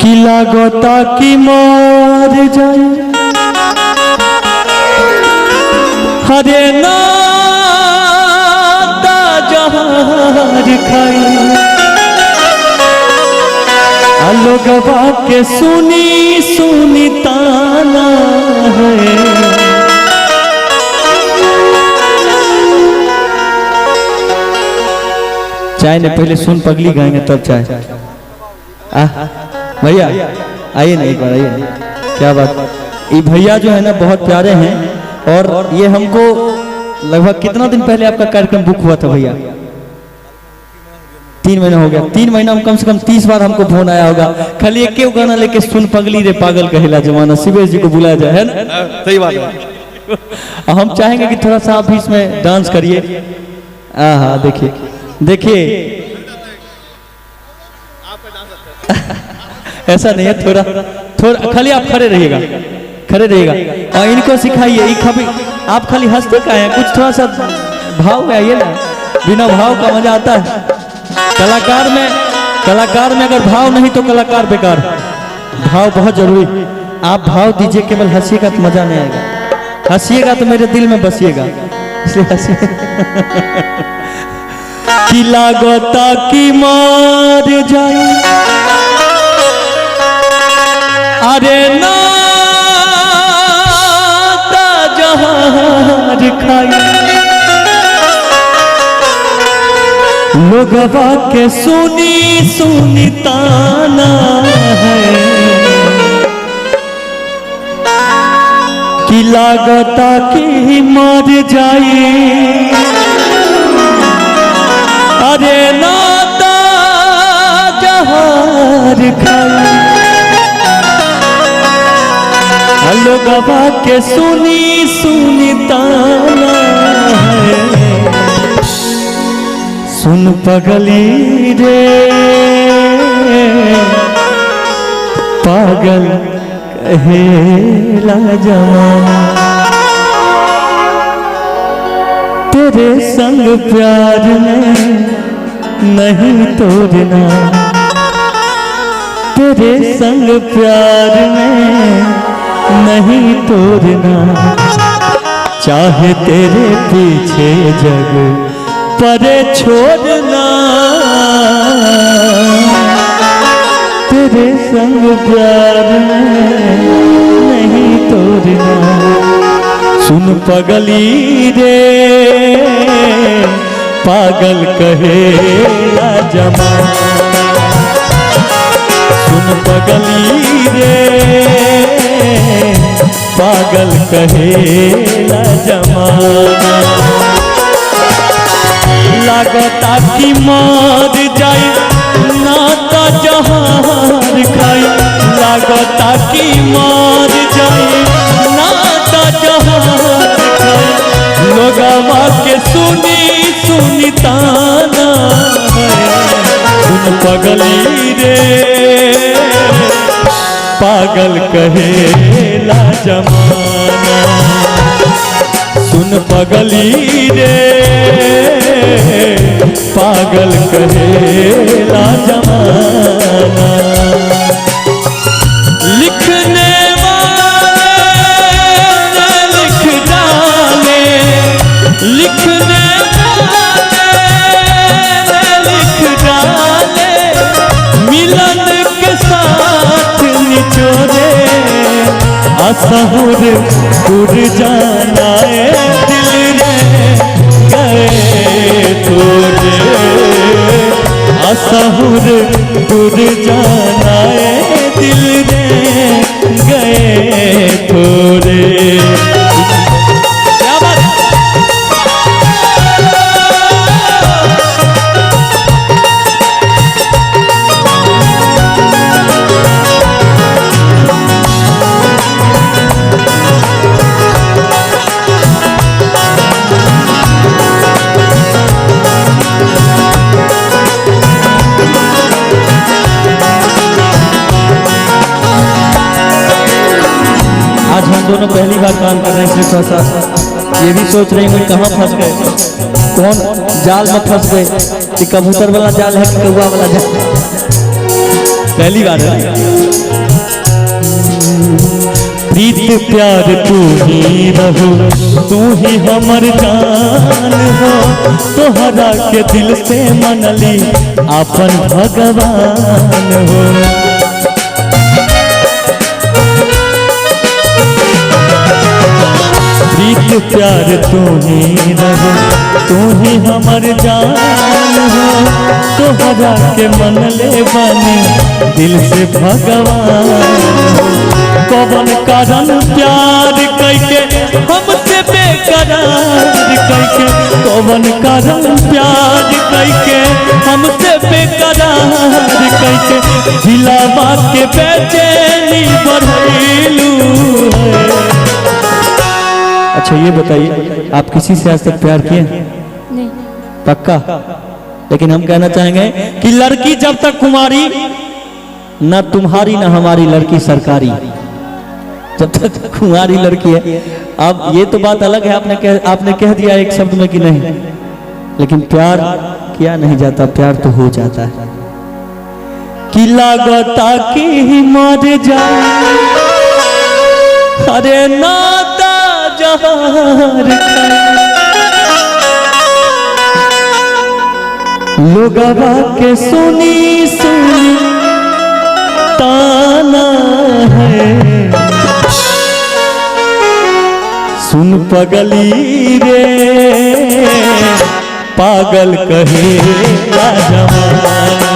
कि लागता कि मर जाए हरे नाता जहर खाई लोगवा के सुनी सुनी ताना है। चाय ने पहले सुन पगली गाएंगे तब चाय। भैया आइए ना एक बार आइए। क्या बात, ये भैया जो है ना बहुत प्यारे हैं और ये हमको लगभग कितना दिन पहले आपका कार्यक्रम बुक हुआ था भैया? 3 महीना हो गया। 3 महीना में कम से कम 30 बार हमको फोन आया होगा। खाली एक गाना लेके सुन पगली रे पागल कहेला जमाना, शिवेश जी को बुलाया जाए, है ना? सही बात है। हम चाहेंगे कि थोड़ा सा आप भी इसमें डांस करिए। हाँ देखिए देखिए ऐसा नहीं है, थोड़ा थोड़ा खाली आप खड़े रहिएगा, खड़े रहिएगा और इनको सिखाइए। आप खाली हंसते का है, कुछ थोड़ा सा भाव में आइए ना। बिना भाव का मजा आता है। कलाकार में अगर भाव नहीं तो कलाकार बेकार। भाव बहुत जरूरी। आप भाव दीजिए, केवल हंसिएगा तो मजा नहीं आएगा। हंसिएगा तो मेरे दिल में बसिएगा, इसलिए हंसिए। कि लागता कि मर जाए अरे नाता जहर खाई लोगवा के सुनी सुनी ताना है। कि लागता कि मर जाए अरे नाता जहर खाई लोगवा के सुनी सुनी ताना है। सुन पगली रे पागल कहेला जमाना तेरे संग प्यार में नहीं तोड़ना, तेरे संग प्यार में नहीं तोड़ना। चाहे तेरे पीछे जग परे छोड़ना, तेरे संग प्यार में नहीं तोड़ना। सुन पगली रे पागल कहेला जमाना, सुन पगली रे पागल कहेला जमाना। लागता कि मर जाए नाता जहर खाई, लागता कि मर जाए नाता जहर खाई लोगवा के सुनी सुनी ताना है। सुन पगली रे पागल कहेला जमाना, सुन पगली रे पागल कहेला जमाना। लिखने वाले लिख डाले, लिखने वाले लिख डाले मिलन के साथ निचोड़े असहुर उड़ जाना है दिल रे गए थोड़े, असहुर उड़ जाना है दिल रे गए थोड़े। आज हम दोनों पहली बार काम कर रहे हैं, इसलिए थोड़ा सा ये भी सोच रहे हैं कहाँ फंस गए, कौन जाल में फंस गए, कि कबूतर वाला जाल है कि कौवा वाला जाल। पहली बार है। प्रीत प्यार तू ही रहो, तू ही हमर जान हो, तोहरा के दिल से मनली अपन भगवान हो। प्रीत प्यार तू ही रहो, तू ही हमर जान हो, तोहरा के मनले बने दिल से भगवान हो। कौन कारण प्यार करके हमसे बेकरार करके, कौन कारण प्यार करके हमसे बेकरार करके, दिलवा के बेचैनी बढ़ैलू है। अच्छा ये बताइए, आप किसी से आज तक प्यार किए? नहीं। पक्का? लेकिन हम कहना चाहेंगे कि लड़की जब तक कुमारी, ना तुम्हारी ना हमारी लड़की सरकारी, जब तक कुंवारी लड़की है। अब ये तो बात अलग है, आपने कह दिया एक शब्द में कि नहीं, लेकिन प्यार किया नहीं जाता, प्यार तो हो जाता है। कि लागता कि मर जाए, अरे नाता जहार लोगवा के सुनी सुनी ताना है, सुन पगली रे पागल कहे जमाना,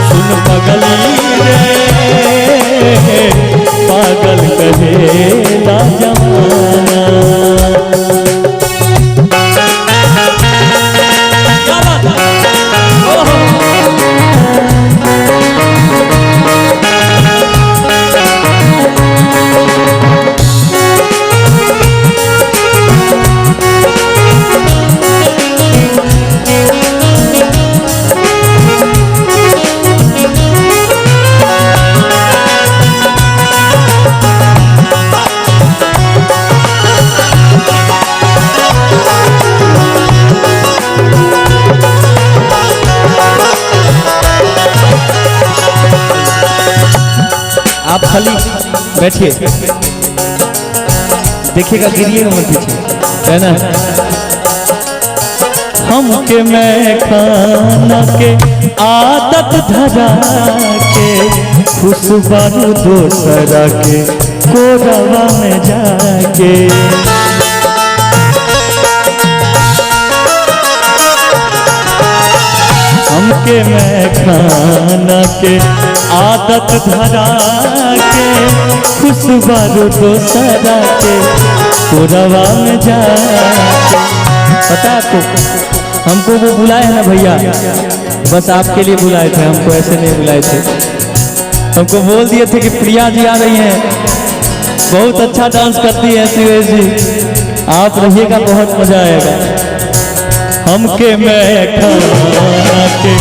सुन पगली रे पागल कहे जमाना। आप खाली बैठिए, देखिएगा, गिरिएगा मत पीछे, है ना। हमके मैं खाना के आदत धरा के, खुशबारू दोसरा के कोरवा में जाके, हमके मैं खाना के आदत धरा के, खुशबारू दोसरा के कोरवा में जाके। पता आपको, हमको वो बुलाए हैं ना भैया, बस आपके लिए बुलाए थे, हमको ऐसे नहीं बुलाए थे। हमको बोल दिए थे कि प्रिया जी आ रही हैं, बहुत अच्छा डांस करती है ऐसी वैसी, आप रहिएगा, बहुत मजा आएगा। हमके मैं खाना के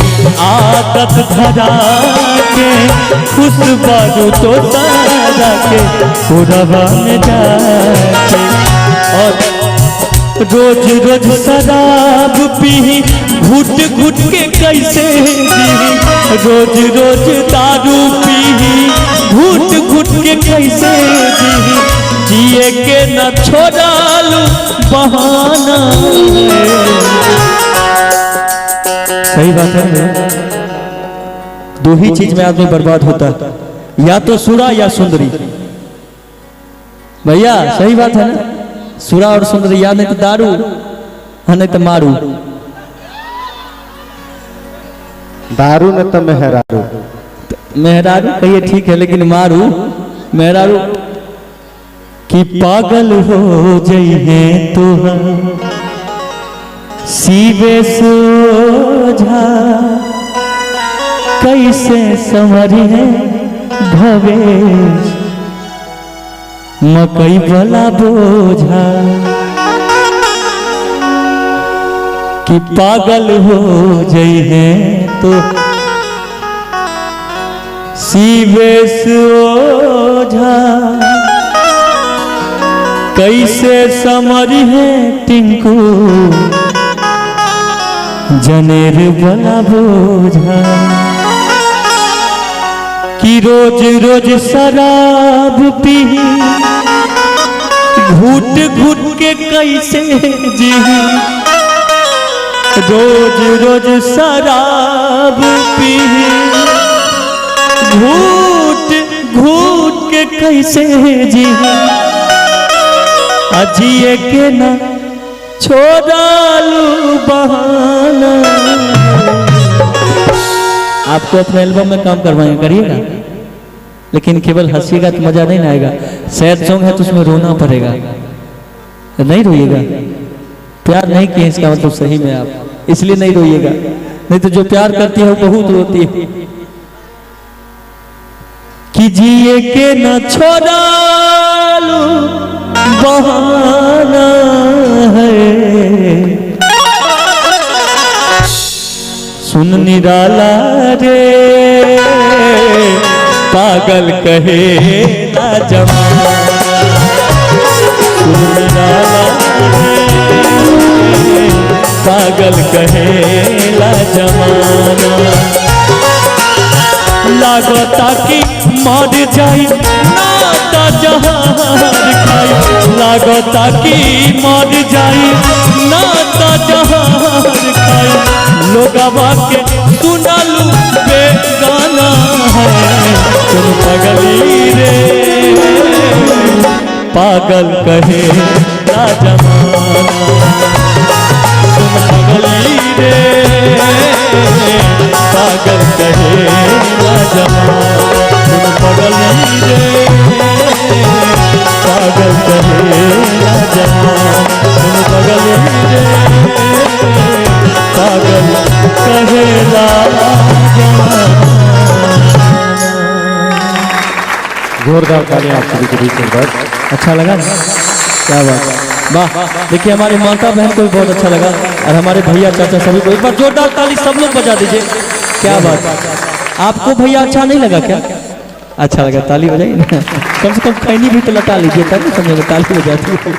आदत धरा के, खुशबारू तो तारा के कोरवा में जाके, और रोज रोज शराब पी घुट घुट के कैसे जी, रोज रोज दारू पी घुट घुट के कैसे जी, जिए के न छोड़ालू बहाना है। सही बात है ना? दो ही चीज में आदमी बर्बाद होता है, या तो सुरा या सुंदरी। भैया सही बात है ना, सुरा और सुंदरी, या नहीं तो दारू, हाँ नहीं तो मारू। दारू न तो मेहरारू, मेहरारू कहिए ठीक है, लेकिन मारू मेहरारू कि पागल हो जइहे तो सीवे सोझा, कैसे संवरिहे भवेश मकई वाला बोझा, कि पागल हो जइहे तो सीवेश ओझा, कैसे समरिहे टिंकू जनेर वाला बोझा। कि रोज रोज शराब पी घुट घुट के कैसे जी, रोज रोज शराब पी घूट घूट के कैसे जी, अजिए के ना छोड़ालू बहाना। आपको अपने एल्बम में काम करवाएंगे, करिएगा, लेकिन केवल हंसीएगा तो मजा नहीं आएगा। सैड सॉन्ग है तो उसमें रोना पड़ेगा, नहीं रोइएगा। प्यार नहीं किए इसका मतलब सही में आप, इसलिए नहीं रोइएगा, नहीं तो जो प्यार करती है वो बहुत रोती है। कि जिए के न छोड़ालू बहाना है, सुन निराला रे पागल कहे ना जमाना, सुन निराला रे पागल कहे ना जमाना। लागता कि मर जाई नाता जहार खाई, लागता कि मर जाई नाता जहार खाई, लोगवा के सुनालू बेगाना है, तुम पगली रे पागल कहे ना जमाना, तुम पगली रे पागल कहे ना जमाना, तुम पगली रे पागल कहे ना जमाना, तुम पगली रे पागल कहे ना जमाना। जोरदार ताली आप सभी के बीच में। अच्छा लगा ना? क्या बात, वाह। देखिए हमारे माता बहन को भी बहुत अच्छा लगा, और हमारे भैया चाचा सभी को एक बार जोरदार ताली सब लोग बजा दीजिए। क्या बात, आपको भैया अच्छा नहीं लगा क्या? अच्छा लगा, ताली बजाइए ना, कम से कम खैनी भी तो लटा लीजिए, तब समझेगा ताली बजा दीजिए।